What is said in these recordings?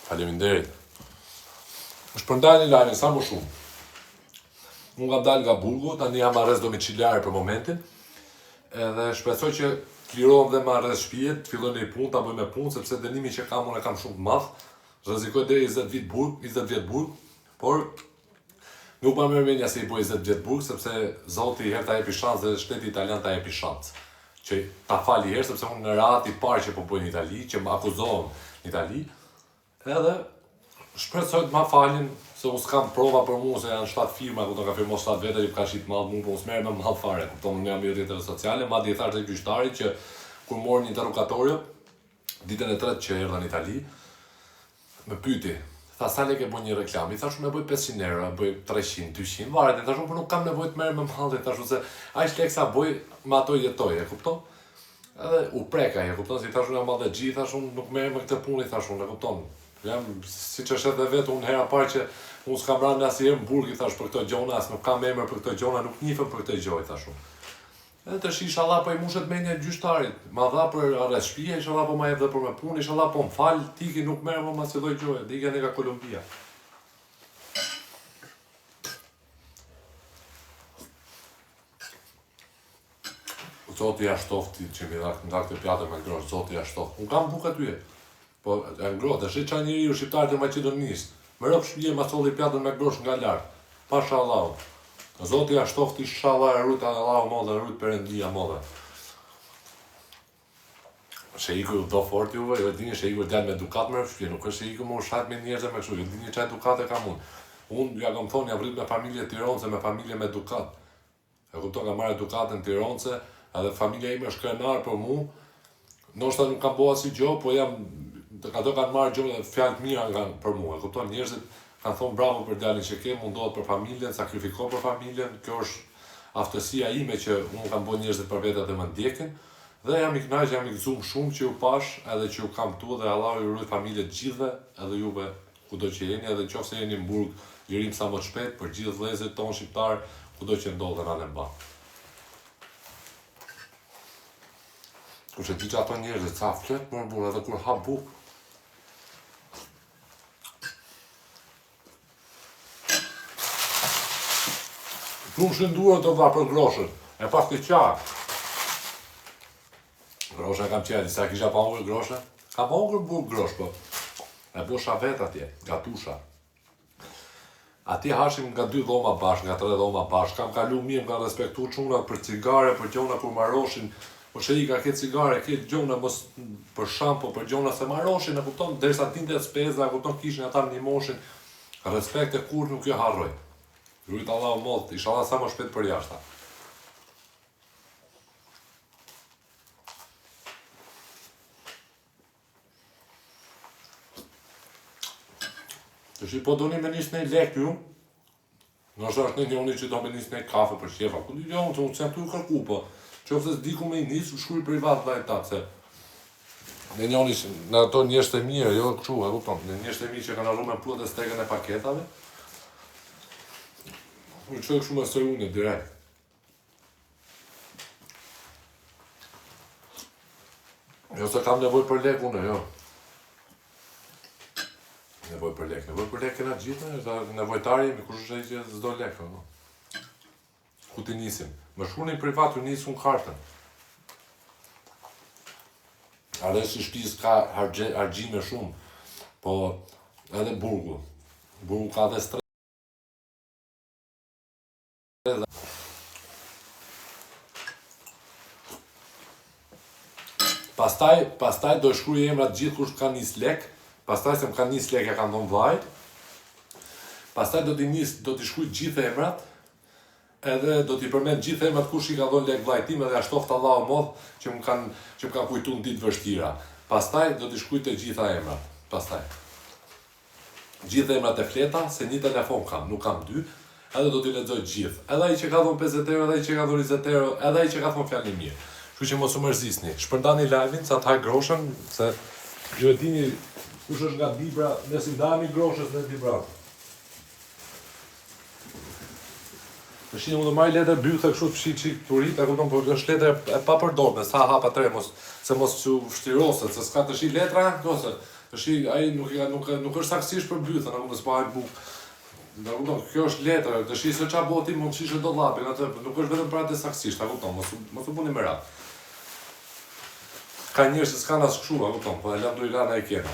Faleminderit. Shpërndaj një lajmin sa më shumë. Unë kam dalë nga Burgu, tani jam arrest domiciliare për momentin. Edhe shpresoj që klirohem dhe me arrest shtëpie, të filloj një punë, ta bëj me punë, sepse dënimi që kam unë e kam shumë të madh. Rrezikoj deri 20 vjet burg, por nuk pa më mendja se i bëj 20 vjet burg, sepse Zoti herë ta jepi shans dhe shteti italian ta jepi shans. Që ta fali herë, sepse unë në radhë i parë që po bëj në Itali, që më akuzohen në Itali, edhe shpresoj të ma falin, se unë s'kam prova për mu, se janë 7 firma, ku të ka firmo 7 vete, që ka shqit malë mu, po unë s'merë me malë fare, kupton në jam i rrjeteve sociale, ma di thash të gjyqtarit që kur morë një interrogatorio, ditën e 3 që erdha në Itali, më pyti, tha sa lek e bëj një reklam, i thash me bëj 500 euro, bëj 300, 200, varet, i thash unë nuk kam nevojë të merr me malë, i thash se aq lek sa bëj, me ato jetoj, e kupton? Edhe u preka, e kupton, si thash unë jam madhe gjithë, thash unë nuk merr me këtë punë, i thash unë, e kupton? Jam, si që shetë dhe vetë, unë hera parë që unë s'kam ranë asnjëherë në Burg, i thash për këto gjona, as nuk kam emër për këto gjona, nuk njifëm për këtë gjoj, thash unë. Edhe të shi, inshallah po i mushet mendja gjyqtarit, ma dha për arrest shtëpie, inshallah po ma jep dhe për me punë, inshallah po m'fal, tiki nuk merr më mas lloj gjoje, dikja nga Kolumbia. Zoti ja shtofti që mi dha nga këtë pjatë me grosh, Zoti ja shtoft. Unë kam bukë aty. Po e ngrohtë, është çaj njeriu shqiptar të Maqedonisë. Më rrok shtëpie ma solli pjatën me grosh nga lart. Pashallahu. Zoti ja shtofti inshallah e rrit Allahu modhe, rrit Perëndia modhe. Sheiku do fort juve, jo dini sheiku dal me dukat me shtëpi, nuk është sheiku më ushat me njerëz me kështu, jo dini çaj dukate kam unë. Unë ja kam thonë ja vrit me familje Tironse, me familje me dukat. E kupton nga marrë dukatën Tironse, edhe familja ime është krenar për mu. Ndoshta nuk kam bëu asnjë gjë, po jam ato kanë marrë gjë fjalë të mira nga për mua. E kupton, njerëzit kanë thonë bravo për djalin që ke, mundohet për familjen, sakrifiko për familjen. Kjo është aftësia ime që unë kam bëu njerëzit për vete dhe më ndjekin. Dhe jam i kënaqur, jam i gëzuar shumë që ju pash, edhe që ju kam këtu dhe Allahu ju ruaj familjet gjithëve, edhe juve kudo që jeni, edhe nëse jeni në Burg, lirim sa më shpejt për gjithë vëllezërit tonë shqiptar, kudo që ndodhen anë mba. Kurse ti që ato njerëzit sa flet më burr edhe kur ha bukë. Nuk shënduar të dha për groshën, e pas të qarë. Grosha kam qenë, disa kisha pa hungur grosha. Ka pa hungur Burg grosh, po. E bosha vet atje, gatusha. Atje hashim nga 2 dhoma bashkë, nga 3 dhoma bashkë. Kam kalu mirë, kam respektu çunat për cigare, për gjona kur marroshin. Po shejika ke cigare, ke gjona mos për shampo, për gjona se marroshin, e kupton, derisa tinte speza, e kupton kishin ata ndihmoshin. Respekt e kur nuk jo harroj. Rrit Allahu modh, inshallah sa më shpejt për jashta. Të shi po doni me nisë një lek ju, nështë është një njoni që do me nisë një kafe për shefa, ku një unë që unë sem të ju kërku, po, që ofse s'diku me i nisë, shkruj privat dhe e tatë, se një njoni në ato njështë e mirë, jo këshu, e kupton, në njështë e mirë që kanë arru me plot e stegën e paketave, unë që e këshu me së unë, direkt. Jo se kam nevoj për lek unë, jo. Nevoj për lek kena gjithë, nevojtari jemi, kush është e që s'do lek, no? Ku ti nisim? Më shkruani privat, ju nisun kartën. Arresti shtëpisë ka harxime shumë, po edhe Burgu. Burgu ka dhe stres. Pastaj do shkruaj emrat gjithë kush ka nis lek. Pastaj se më kanë nis lek ja kanë dhënë vllajt. Pastaj do t'i shkruaj gjithë emrat. Edhe do t'i përmend gjithë emrat kush i ka dhënë lek vllajt tim edhe ja shtoft Allahu modh që më kanë kujtuar në ditë vështira. Pastaj do t'i shkruaj të gjitha emrat. Pastaj. Gjithë emrat e fleta, se një telefon kam, nuk kam 2, edhe do t'i lexoj gjithë. Edhe ai që ka dhënë 50 euro, edhe ai që ka dhënë 20 euro, edhe ai që ka thënë fjalë mirë. Kështu që mos u mërzisni. Shpërndani live-in sa të haj groshën, se ju e dini kush është nga Dibra, nëse ndani groshës në Dibra. Të shi unë do marrë letër bythe kështu të çik turit, e kupton, por është letër e papërdorme, sa hapa tre, se mos që vështiroset, se s'ka të shi letra, ose ai nuk është saktësisht për bythën, apo s'po haj bukë. Da kupton, kjo është letër, dëshi se çfarë boti mund të shishe dollapin, atë nuk është vetëm për atë saktësisht, a kupton, mos u buni me radhë. Ka njerëz që s'kan as kështu, a kupton, po e lëm do i lana e kena.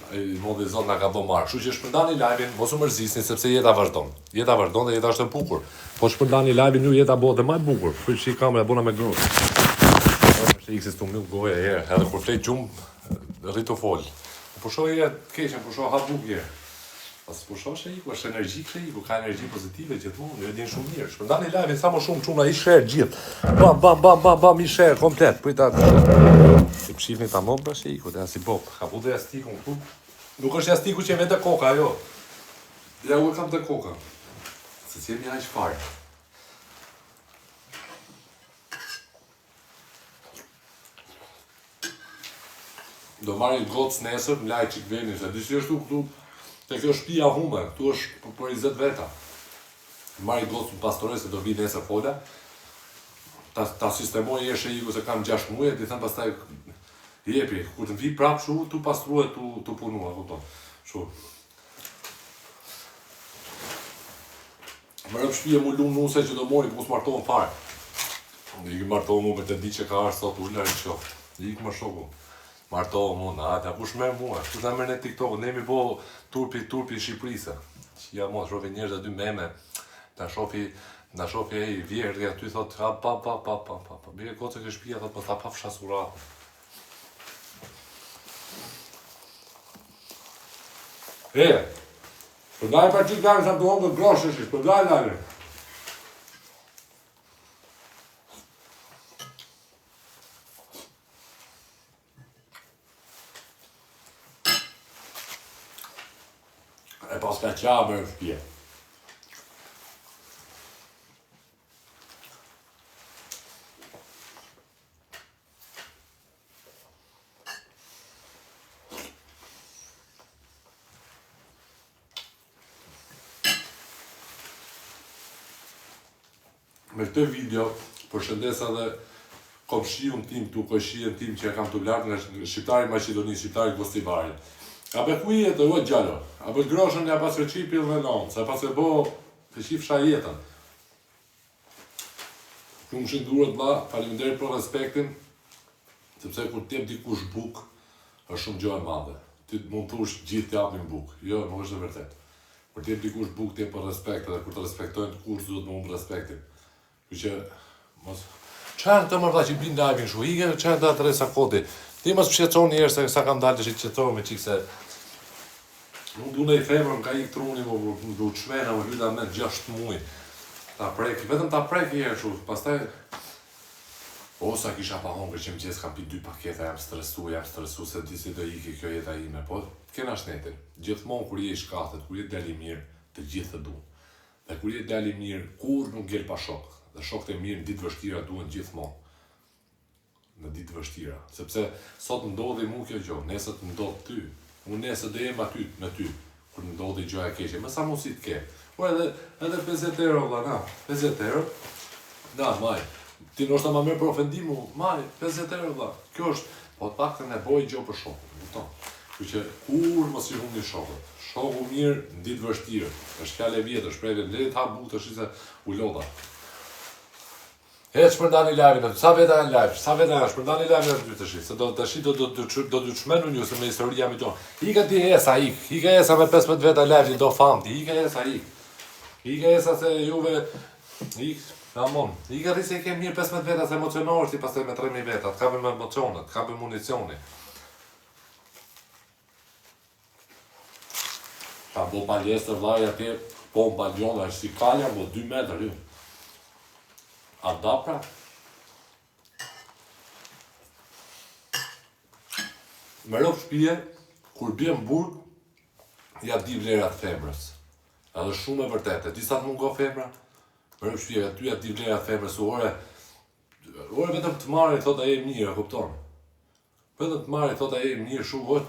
Ai modi zot na ka bë marr. Kështu që shpërndani live-in, mos u mërzisni sepse jeta vazhdon. Jeta vazhdon dhe jeta është e bukur. Po shpërndani live-in ju jeta bëhet më e bukur. Kështu që kamera bona me grua. Është ikse stu më goja herë, edhe kur flet gjum rritu fol. Po shoh herë keqen, po shoh ha bukë. Pas po shoh se iku është energji iku, ka energji pozitive gjithmonë, ju e din shumë mirë. Shpërndani live-in sa më shumë çuna i share gjithë. Bam i share komplet. Prita. Si pshifni tamam pra se iku, dhe si bob. Ka bu dhe jastikun këtu. Nuk është jastiku që e vete koka, jo. Ja u e kam të koka. Se që jemi aq farë. Do marrin gocë nesër, m'laj qik veni, se disi është këtu, te kjo shtëpia hume, këtu është për 20 veta. Marrin gocë në pastoroj se do vi nesër fola. Ta sistemoj eshe iku se kam 6 muaj, ti them pastaj jepi, kur të vi prap shu, tu pastruhe, tu punua, kupton. Shu. Më rëp shpije mu lumë nuse që do mori, ku s'martohen fare. I martohen mu me të di që ka arë sot ullë në qofë. I më shoku. Martohen mu, ata ku shmerë mua. Ku ta mërë në TikTok, ne mi bo turpi Shqipërisë. Që ja mo, shofi njerëz dhe dy meme. Ta shofi e i vjerë, aty thot, pa. Bire koce kë shpija, thot, ta pa fshasuratë. Përdaj pa që kanë sa të hongë groshë shish, përdaj lajnë. E pas ka qabë e shpje. Me këtë video, përshëndesa dhe komshiun tim këtu, komshien tim që e kam të lartë nga shqiptari Maqedoni, shqiptari Gostivari. A be ku jetë, o gjallo, a be groshën nga pas reqipin dhe non, se pas e bo të qifsha jetën. Shumë shindurët bla, faleminderit për respektin, sepse kur t'jep dikush buk, është shumë gjë e madhe. Ti mund thush gjithë t'japin buk, jo, nuk është e vërtet. Kur t'jep dikush buk, t'jep për respekt, edhe kur të respektojnë të kush, duhet më unë respektin. Që mos çan të mërta që bin davin shu ige çan të atresa kodi ti mos pshqetësoni herë se sa kam dalë të qetësohem me çikse nuk du nej femër ka ik truni po du çmena më hyta me 6 muaj ta prek vetëm ta prek herë shu pastaj sa kisha pa hongër që mëngjes kam pi 2 paketa jam stresu se di si do iki kjo jeta ime po kena shnetin gjithmonë kur je i shkatët kur je dali mirë të gjithë të duan dhe kur je dali mirë kur nuk ngel pa shok dhe shokët e mirë në ditë vështira duhen gjithmonë. Në ditë vështira. Sepse sot ndodhi mu kjo gjë, nesër të ndodh ty. Unë nesër dhe jem aty me ty, kur ndodhi gjëja e keqe. Më sa mos i të ke. Po edhe 50 euro, na, 50 euro. Na, maj. Ti nështë ma merë për ofendimu, maj, 50 euro, da. Kjo është, po të pak të ne boj gjë për shokët. Kjo që kur mos i humni shokët. Shoku mirë në ditë vështirë. Është fjale vjetër, shprejve, le ta bukë të shi se u lodha. Shpërndani live-in, sa veta janë live, shpërndani live-in aty të shi, se do t'ju çmenu një se me historia mi tonë. Ika ti esa, ika esa me 15 veta live-in do famti, ika esa se juve, amon, ika rrisë e kem mirë 15 veta se emocionohës ti pastaj me 3000 veta, t'kapim emocionet, t'kapim municioni. Ta bo paljestër vlaj atje, po më baljon, është si kalja, bo 2 metrë ju. A da pra? Me rëpë shpije, kur bje në burg, ja di vlerat femrës. Edhe shumë e vërtete. Disa të mungo femra, me rëpë shpije, ty ja di vlerat femrës, ore vetëm të marrë i thot a e mirë, kupton? Vetëm të marrë i thot a e mirë, shumë,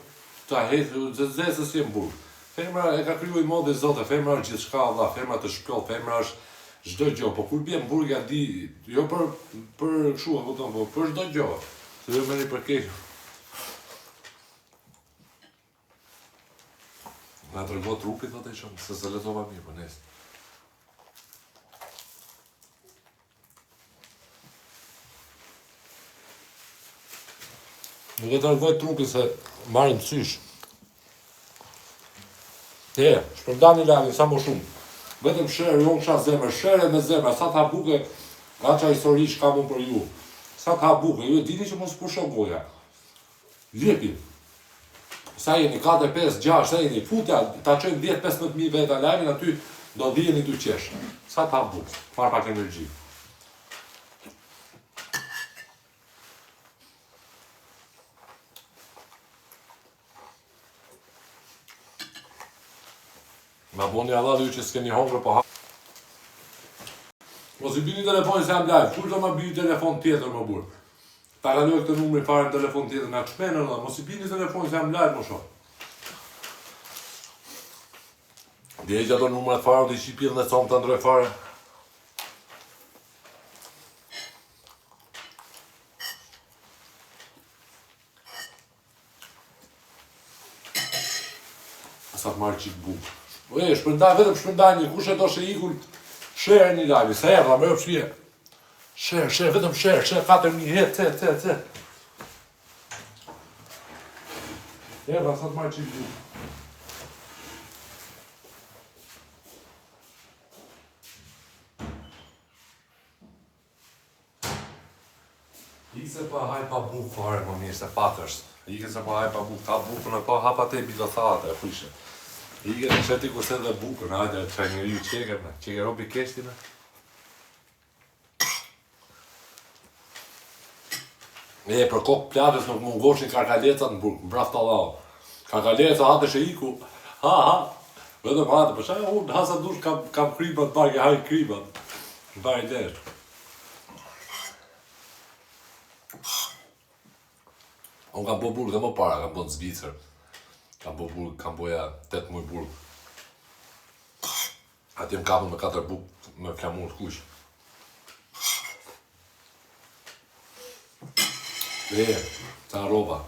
ta hetë, zezë si e në burg. Femra e ka kryu i modë i zote, femra është gjithë shka, femra të shpjoll, femra është çdo gjë, po kur bie në burg ja di, jo për kështu, kupton, po për çdo gjë. Se do merri për keq. Nga të rëgo trupit, thotë e shumë, se letova mirë, për nesë. Nuk e të rëgoj trupit se marrin sysh. Shpërndani lagin, sa më shumë. Vetëm shere, jo në qa zemër, shere me zemër, sa ta buke, nga qa histori shka mund për ju. Sa ta buke, ju e dini që mos pusho goja. Ljepi. Sa jeni 4, 5, 6, sa jeni, futja, ta qojnë 10-15.000 veta lagin, aty do dhijeni të qesh. Sa ta buke, farë pak energji. Ma boni Allah dhe ju që s'keni hongër po ha. Mos i bini telefonin se jam live, kur do ma bini telefon tjetër më burë. Ta kaloj këtë numri fare në telefon tjetër, nga qmenër dhe, mos i bini telefonin se jam live më shumë. Dhe e gjato numrat fare, dhe i shqipil në comë të ndroj fare. Sa të marrë qikë bukë. Shpërndaj, vetëm shpërndaj një, kush e do shë ikull, shërë një live, se erdha, më rëpshpje. Shërë, vetëm shërë, 4.000 hetë, ce. Erdha, sa të marrë qikë bukë. Ike se pa haj pa bukë fare, më mirë, se patërsh. Ike se pa haj pa bukë, ta bukë në pa hapa te bito thate, e frishe. Ike në qëti kurse dhe bukën, hajde, që njëri ju qeker robi keshtina. Për kokë platës nuk mungoshin karkalecat në burg, mbraf të lau. Karkaleca hate shë iku, ha, vetëm hate, për shaj, unë hasa dush kam kribat, barge hajnë kribat. Bari desh. Unë kam bo burg dhe më para, kam bo në Zvicër. Kam bo burg, kam boja 8 muj burg. Ati më kapën me 4 buk me flamur të kush. Ca roba.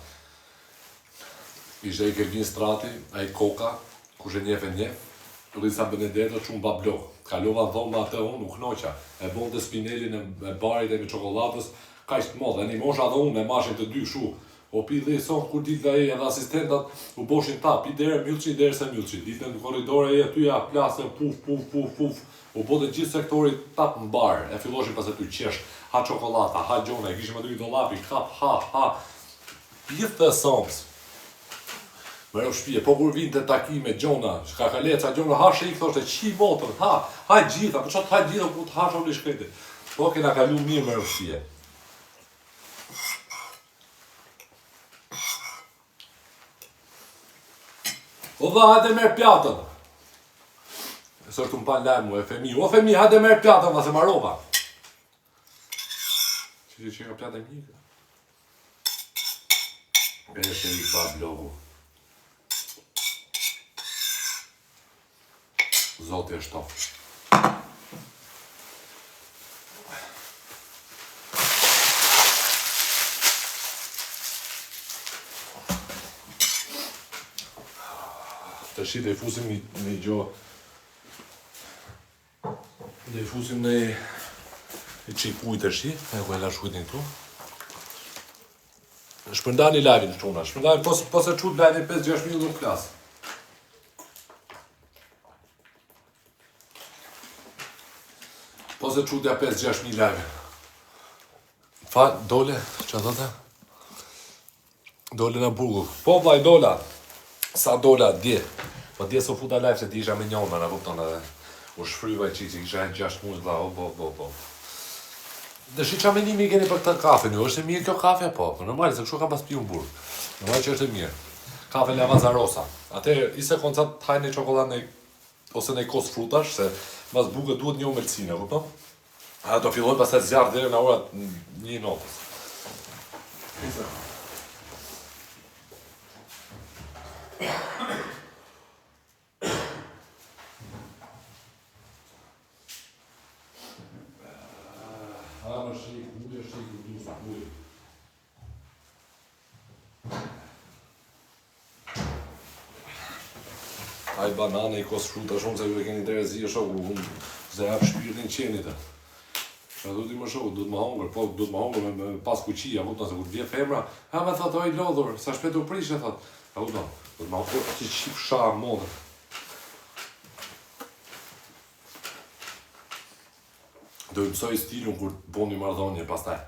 Ishe i Kelvin Strati, a i Koka, kush e njef, Lisa Benedetto që unë bablok. Kalova në thonë me atë unë, nuk knoqa. E bon të Spinellin e barit e me qokolatës, ka ishtë modhe. E një mosha dhe unë e mashin të dy shu. O pi dhe i sonë kur ditë dhe e edhe asistentat u boshin ta, pi dhere mjulqi, dhere se mjulqi. Ditë në koridore e aty ja plasën, puf. U bote gjithë sektorit tap në barë, e filloshin pas e ty qesh, ha qokolata, ha gjona, e kishim aty i dolapi, kap, ha. Gjithë të somës. Mërë u shpije, po kur vinë të takime, gjona, kakaleca, gjona, ha shë i këthoshte, qi motër, ha gjitha, po qatë ha gjitha, ku të ha shumë i shkreti. Po kena kalu mirë mërë u shpije. O dha, hajde merë pjatën. E sërë të më pa lajmë mu, e femi. O femi, hajde merë pjatën, dhe se marova. Që ka pjatën një? E shë i pa blogu. Zotë e shtofë. Të shi dhe i fusim një gjo. Dhe i fusim në i qik ujtë të shi, e ku e la shkujt një këtu. Shpërndani live në quna, shpërndani pos e qut live 5-6 mil nuk klasë. Pos e qutja 5-6 mil live. Fa, dole, që thote? Dole në burgu. Po, vlaj, dola. Sa dola, dje. Po dje s'u futa live se ti isha me njona, në kupton edhe. U shfryva i qik, isha 6 muaj, po. Dhe shi qa menimi keni për këtë kafe një, është e mirë kjo kafe, po. Normal, se kështu ka pas pi unë burg. Normal që është e mirë. Kafe Lavazarosa. Atëherë, ise koncat të hajnë një qokolat ose një kos frutash, se mas buke duhet një omelcine, kupton? A do filloj pas e zjarë dhere në orat 1 notës. Ai banane, I kos fruta shumë se ju e keni Terezi shoku, unë se jap shpirtin qenit. Sa do ti më shoku, duhet më hongër, po duhet më hongër me pas kuqia, kupton se kur vjen femra, ha më thot oj lodhur, sa shpejt u prish thot. Ha kupton, do të më hongër ti çif sha modë. Do të mësoj stilun kur bëni marrëdhënie pastaj.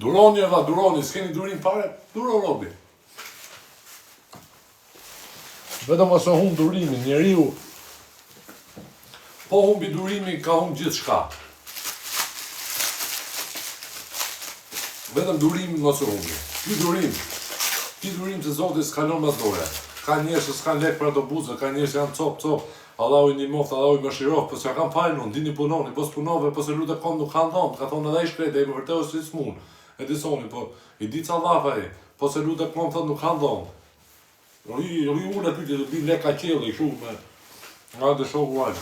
Duroni, s'keni durim fare, duro robi. Vetëm mos e humb durimin, njeriu po humbi durimin ka humb gjithçka. Vetëm durimin mos e humbi. Ky durim se Zoti s'kalon mas dore. Ka njerëz që s'kan lek për autobusë, ka njerëz që janë cop. Allahu I ndihmoft, Allahu I mëshiroft, po s'ja kanë fajin unë, dini punoni, po s'punove, po se lutet kom nuk kanë dhom, ka thonë edhe ai shkret, ai më vërtet si s'mun. E di soni, po I di ca llafa ai, po se lutet kom thot nuk kanë dhom. Ri unë aty që do bin leka qelli kështu me nga të shoku ai.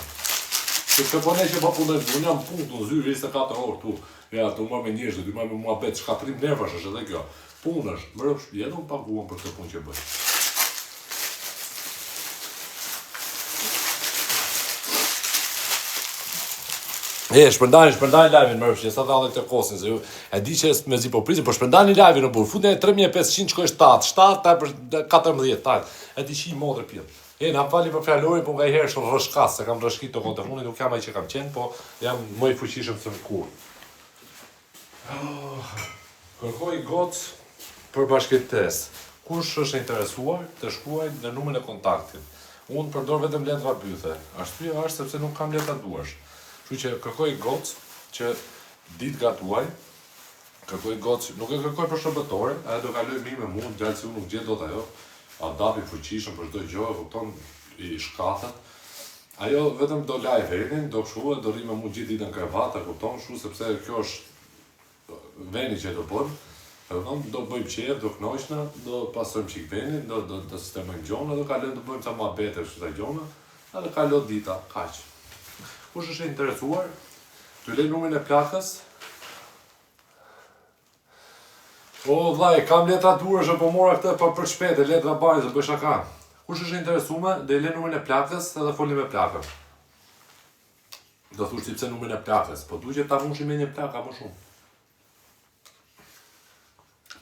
Se po ne që po punoj, unë jam punë në zyrë 24 orë tu. Ja, të marr me njerëz, të marr me muhabet, shkatrim nervash është edhe kjo. Punë është, më rrëf shtëpi, edhe unë paguam për këtë punë që bëj. Shpërndani live-in më rrëf, sa dallë këtë kosin se ju e di që me zi po prisin, po shpërndani live-in në burr. Futën 3500 shkoj 7 për 14 taj. E di që I modër pjet. Na fali për fjalorin, po nga I herë shumë rëshkas, se kam rëshkit të telefonit, nuk jam ai që kam qenë, po jam më I fuqishëm se kur. Kërkoj gocë për bashkëtes. Kush është interesuar të shkruaj në numrin e kontaktit. Unë përdor vetëm letra bythe. Arsyeja është sepse nuk kam letra duash. Kështu që kërkoj gocë që ditë gatuaj, kërkoj gocë, nuk e kërkoj për shërbëtore, edhe do kaloj mirë me mua, djalë si unë nuk gjet dot ajo. Adapi fuqishëm për çdo gjë, kupton, I shkathet. Ajo vetëm do laj vendin, do shkruaj, do rri me mua gjithë ditën krevata, kupton, kështu sepse kjo është veni që do bëjmë. Do bëjmë qef, do knoqna, do pasojmë çik vendin, do sistemojmë gjona, do kalojmë të bëjmë ca muhabete kështu ta gjona, edhe kalon dita, kaq. Kush është interesuar, të lej numrin e plakës. O vllai, kam letra durash apo mora këtë për shpejtë, letra bajzë, bëj shaka. Kush është interesuar, do lej numrin e plakës edhe folim me plakën. Do thosh ti pse numrin e plakës, po duhet ta vushim me një plakë më shumë.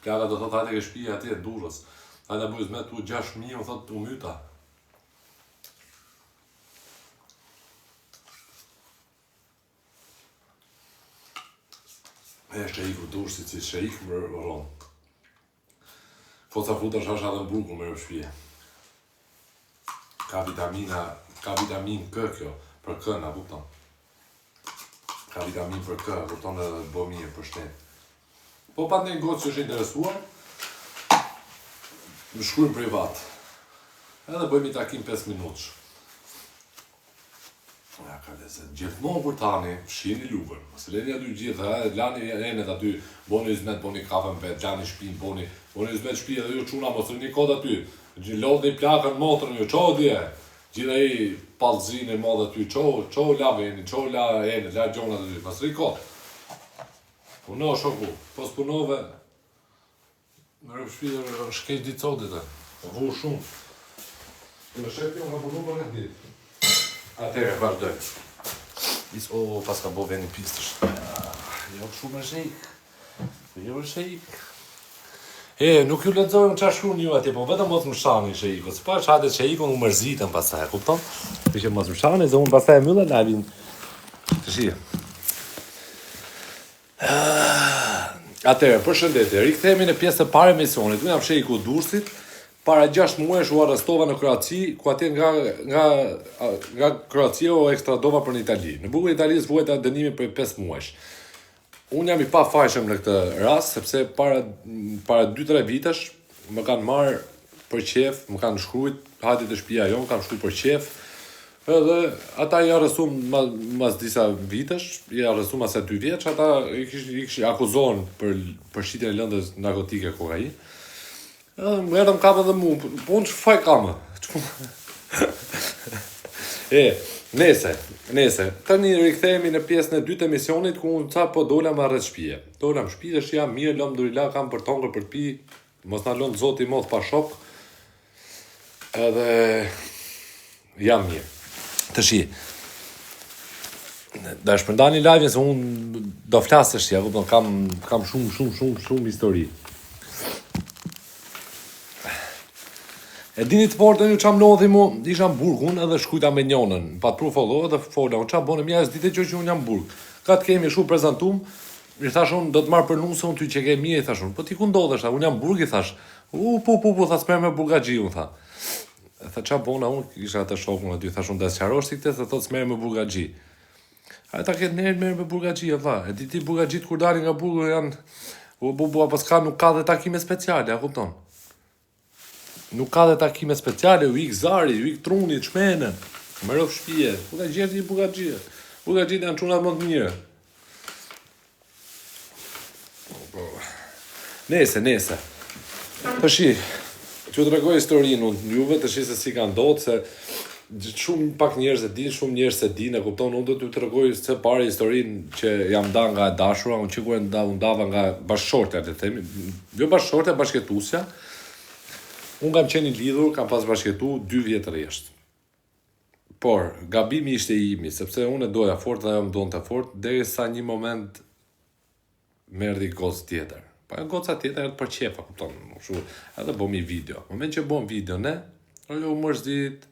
Plaka do thotë atë ke shtëpia atje Durrës. Ai na bëj me tu 6000, u thotë u myta. Është I Durrësit si sheik më rron. Foca futa shasha dhe burgu me rëshpje. Ka vitamin K kjo, për K na kupton. Ka vitamin për K, kupton edhe bë mirë për shtet. Po pa një gocë që është interesuar, më shkruajmë privat. Edhe bëjmë I takim 5 minutësh. Ja, ka lezet. Gjithmonë kur tani, fshini lugën. Se leni aty gjithë, lani enet aty, boni izmet, boni kafe në vet, lani shpin, boni izmet shpi edhe ju quna, mos rrini kod aty. Lodhi plakën motrën ju, qo dje. Gjitha I palzin e modhe aty, qo la veni, qo la enet, la gjonat aty, mos rri kod. Puno shoku, pos punove, në rëpë shpi dhe shkej ditë sotit e, vu shumë. Në shepi unë ka punu për këtë ditë. Atëre, vazhdoj. Pas ka bo veni pistësh. Jo shumë e sheik. Nuk ju lexojmë çfarë shkruan ju atje, po vetëm mos më shani sheikut. S'pa çadet sheikun u mërzitën pastaj, kupton? Që mos më shani, dhe unë pastaj mbyll live-in. Tashi. Atëre, përshëndetje. Rikthehemi në pjesën e parë e misionit. Unë jam sheiku Durrësit. Para 6 muajsh u arrestova në Kroaci, ku atje nga Kroacia u ekstradova për në Itali. Në bukën e Italisë vuajta dënimi për 5 muajsh. Unë jam I pafajshëm në këtë rast, sepse para 2-3 vitesh më kanë marrë për qef, më kanë shkruajt, hajde të shtëpia jonë, kanë shkruajt për qef. Edhe ata I arrestuam mas disa vitesh, I arrestuam mas 2 vjeç, ata I kishin akuzohen për shitjen e lëndës narkotike kokain. Më erëm kapë edhe mu, po unë që faj kamë. Nese. Tani rikthehemi në pjesën e dytë të misionit ku unë po dola më rreth shtëpie. Dola në shtëpi dhe jam mirë, alhamdulillah, kam për tongër për të pi, mos na lënë Zoti mos pa shok. Edhe jam mirë. Tashi. Da shpërndani live se unë do flasësh ja, kam shumë histori. E dini të portën ju çam lodhi mu, isha në Burgun edhe shkujta me njonën, pa të pru follo edhe fola, unë qa bone mjerës dite që unë jam Burg. Ka të kemi shumë prezentum, i thash unë do të marrë për nusë, unë ty që ke mje, i thash unë, po ti ku ndodhesh, unë jam Burg, i thash, tha s'mer me Burgagji, unë tha. E tha qa bona unë, isha të shokun aty, thash unë des qarosh si këtë, dhe thot s'mer me Burgagji. A ta këtë nërë merë me Burgagji, e tha, e ti Burgagjit kur dalin nga Burgu janë, nuk ka dhe takime speciale, a kupton? Nuk ka dhe takime speciale, u ik Zari, u ik Truni, Çmenën, më rëf shpije, ku ka gjerë një Burgagjie. Burgagjit janë çunat më të mirë. Nese. Tashi, që të regoj historinë unë juve, tashi se si ka ndodhë, se shumë pak njerëz e din, shumë njerëz e din, e kupton, unë do t'ju të regoj se pare historinë që jam da nga e dashura, unë që unë dava nga bashkëshortja, të themi, jo bashkëshortja, bashketusja. Unë kam qenë lidhur, kam pas bashketu 2 vjetë rreshtë. Por, gabimi ishte i imi, sepse unë e doja fort dhe ajo më donë të fort, deri sa një moment më erdhi gocë tjetër. Pa goca tjetër edhe për qefa, kupton, edhe bëm i video. Moment që bëm video, ne, u mërzit,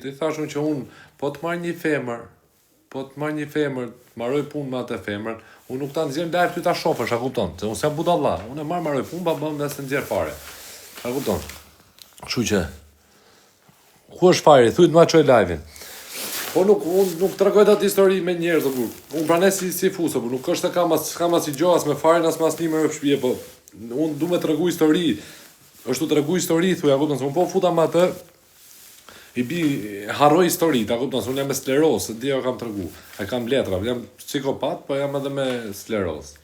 i thashun që unë, po të marrë një femër, marroj punë me atë femër, unë nuk ta nxjerr live ty ta shofësh, a kupton, se unë s'jam budalla, unë e marroj punë, bëm dhe se nxjerr fare. A kupton? Kështu që ku është fajri? Thujt ma qoj live-in. Po nuk të regojt atë histori me njerëz, unë prane si fusë, nuk është të kam as i gjohas me farin, as mas një mërë pëshpje, po unë du me të regu histori, është të regu histori, thuj, a kupton, se unë po futa ma të, harroj histori, a kupton, se unë jam me skleroz, se dhja kam të regu, e kam letra, jam psikopat, po jam edhe me skleroz.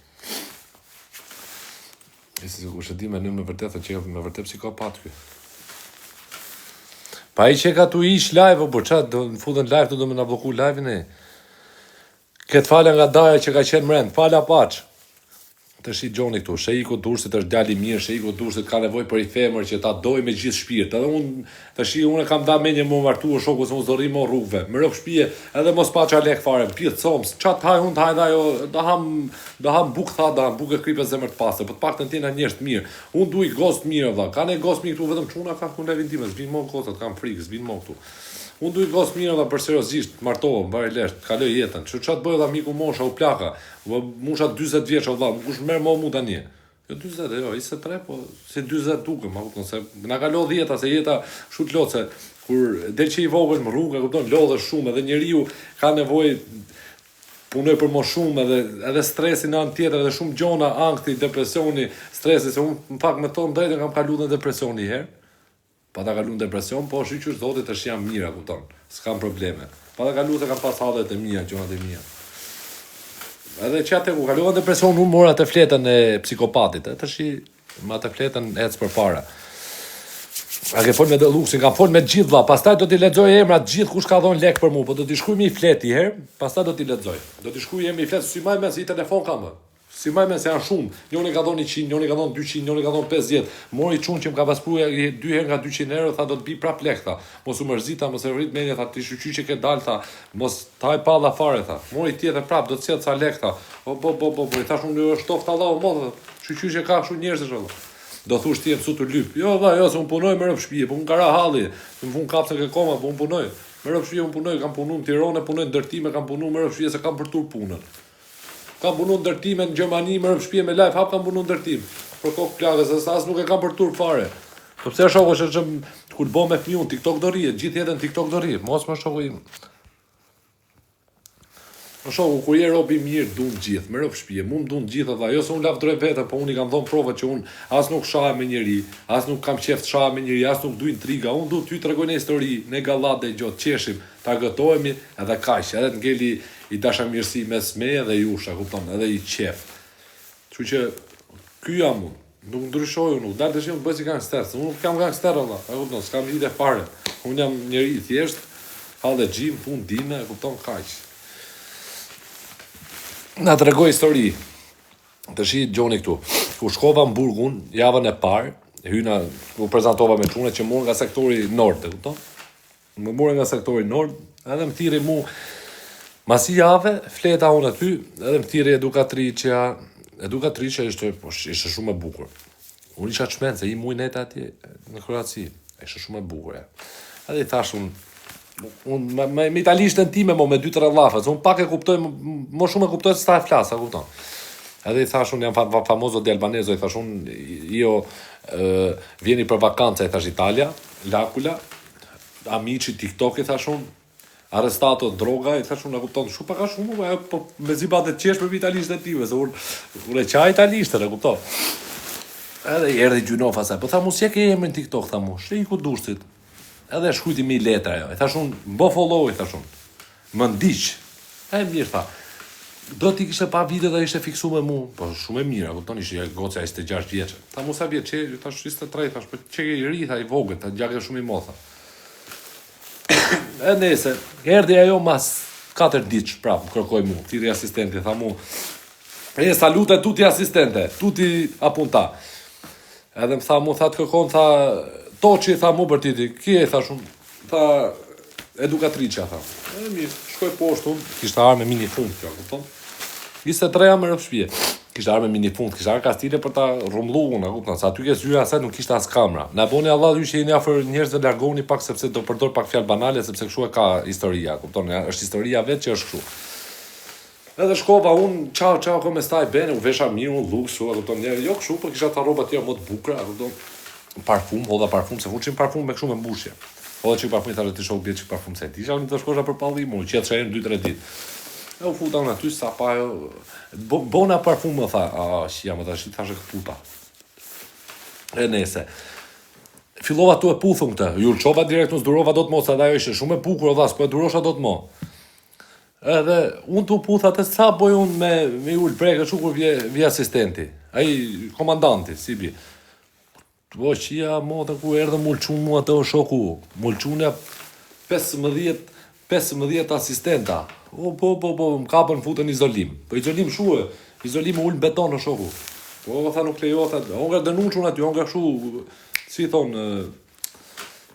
Si ku shë di me në vërtet, që me vërtet psikopat kjo. Pa i që ka tu ish live, por qa, do në fudën live, do me në bloku live-in e. Këtë falja nga daja që ka qenë mrend, falja paq. Të shi Gjoni këtu, Sheiku Durrësit është djali mirë, Sheiku Durrësit ka nevojë për i femër që ta doj me gjithë shpirt. Edhe unë kam dha menje më martu o shoku se unë zori më rrugëve. Më rrëf shpije edhe mos pa qa lek fare, pithë comës, qa të haj, unë të haj dhe ajo, da ham buk tha, da ham buk e kripe zemër të pasë, për të pak të në tjena njështë të mirë. Unë duj gostë mirë, vla, ka ne gostë mirë këtu, vetëm quna ka ku levin time, zbinë mo kosat, kam frikë, zbinë mo këtu. Unë duj gosë mirë dhe për seriozisht, martohë, mbari lesht, kaloj jetën. Që qatë bëjë dhe miku mosha u plaka, musha 20 vjeqa, vla, më kush merë mo mu tanje. Jo 20, jo, 23, po si 20 duke, ma kupton, se nga kalo dhjeta, se jeta shut lotë, se kur del që i vogën më rrugë, kupton, lodhe shumë, edhe njeriu ka nevoj punoj për më shumë, edhe stresi në anë tjetër, edhe shumë gjona, ankti, depresioni, stresi, se unë në fakt me tonë drejtë kam kalu dhe depresioni herë. Pa ta kalu në depresion, po shqyqysh zotit është jam mira, kupton, s'kam probleme. Pa ta kalu se kam pas hallet e mija, gjonat e mija. Edhe që atë ku kalu në depresion, unë mora të fletën e psikopatit, të shi, ma të fletën ecë për para. A ke fol me Luksin, kam fol me gjithë vla, pastaj do t'i lexoj emrat gjithë kush ka dhon lek për mu, po do t'i shkruaj mi flet i herë, pastaj do t'i lexoj. Do t'i shkruaj mi flet, si më me si telefon kam. Si më me se janë shumë. Njëri ka dhënë 100, njëri ka dhënë 200, njëri ka dhënë 50. Mori çun që më ka paspruar 2 herë nga 200 euro, tha do të bi prap lek tha. Mos u mërzita, mos e rrit mendja tha, ti shqyqy që ke dal tha, mos taj palla fare tha. Mori tjetër prap, do të sjell ca lek tha. I thash unë është shtoft Allahu më, shqyqy që ka kështu njerëz është. Do thush ti psu të lyp. Jo valla, jo se un punoj me rreth shtëpi, po un kara halli. Më fun kapse ke koma, po un punoj. Me rreth shtëpi un punoj, kam punuar në Tiranë, punoj ndërtime, kam punuar me rreth shtëpi se kam për tur punën. Kam punu ndërtime në Gjermani, më rrëpshpje me live, hap kam punu ndërtim. Për kokë plagës, as nuk e kam për tur fare. Po pse shoku që kur të bo me fmiun, TikTok do rije, gjithë jetën TikTok do rije. Mos më shoku im. Më shoku, kur je robi mirë, dun gjithë, më rrëpshpje, mu më dun gjithë dhe, jo se unë lavdroj vetën, po unë i kam dhonë provat që unë as nuk shahe me njeri, as nuk kam qef të shahe me njeri, as nuk du intriga, unë du ty të regoj një histori, në gallat dhe i gjotë, qeshim, ta gëtojemi edhe kaq, edhe të ngeli i dasha mirësi mes me edhe i usha, kupton, edhe i qef. Që që, ky jam unë, nuk ndryshoj unë, dalë të shimë të bëj si gangster, se unë nuk kam gangster, Allah, kupton, s'kam ide fare, unë jam njeri thjesht, Hallë gjim, pun dime, e kupton kaq. Na tregoj histori. Të shi gjoni këtu. Ku shkova në Burgun, javën e parë, hyna, u prezentova me çune që morën nga sektori nord, e kupton? Më morën nga sektori nord, edhe më thiri mu masi jave, fleta unë aty, edhe më thiri edukatricia ishte shumë e bukur. Unë isha çmend se i mujnet atje në Kroaci, ishte shumë e bukur. Edhe i thash unë me italishtën time me 2-3 llafës, unë pak e kuptoj, më shumë e kuptoj se sa e flas, a kupton? Edhe i thash unë jam famoso di albanezo, i thash unë io vjeni për vakanca, i thash Italia, L'Aquila, amici TikTok, i thash unë, arrestato droga, i thash unë, e kupton, shumë paka shumë, po me zi ba të qesh për italishtën time, se unë e qa italishtën, e kupton. Edhe i erdhi gjynofa sa, po tha mu, si e ke emrin TikTok, tha mu, shte i ku dushtit. Edhe shkujti mi letra jo, i thash unë, bo follow, i thash unë, më ndiq. E mirë, tha, do t'i kishe pa video dhe ishte fiksu me mu, po shumë e mirë, kupton, ishte gocja 26 vjeqe. Tha mu sa vjeqe, i thash 23, thash, po që i ri, tha, i vogët, tha, gjake shumë i motha. E nese, erdi ajo mas 4 ditë, prap, kërkoj mu, tiri asistenti, tha mu, salute tuti asistente, tuti apunta. Edhe më tha mu, tha të kërkon, tha, toqi, tha mu për titi, kje, tha shumë, tha, edukatricia, tha. E mirë, shkoj poshtu, kishte arme mini fund, kjo, kupton? 23 jam në shpije, kishte arme mini fund, kishte arme kastile për ta rumlu unë, kupton? Sa aty ke zyra asaj nuk kishte as kamera. Na boni Allah ju që jeni afër njerëzve, largoni pak sepse do përdor pak fjalë banale, sepse kështu e ka historia, kupton? Është historia vetë që është kështu. Edhe shkova unë, ciao, come stai bene, u vesha mirë, unë luksu, kupton? Jo kështu, por kisha ta rroba tjera më të bukura, kupton? Parfum, hodha parfum, se fuqin parfum me kështu me mbushje. Hodha çik parfum, i thashë ti shoh bie çik parfum se ti. Isha unë të shkosha për pallim, unë qet shërin 2-3 ditë. E u futa unë aty sa pa bona parfum më tha, shi jam tash, thashë puta. E nese. Fillova tu e puthum këtë, ju çova direkt, unë durova dot mos, ajo ishte shumë e bukur, dha, s'po e durosha dot mo. Edhe unë tu putha të sa boj unë me ul brekë, kështu kur vje asistenti. Ai komandanti, si bi. Po qia motën ku erdhe mulçun mua të o shoku, mulçunja 15 asistenta. Po, më kapën futën izolim. Po izolim shuë, izolim ullë beton o shoku. Po, tha nuk lejo, tha, onga dënunqun aty, onga shu, si thonë,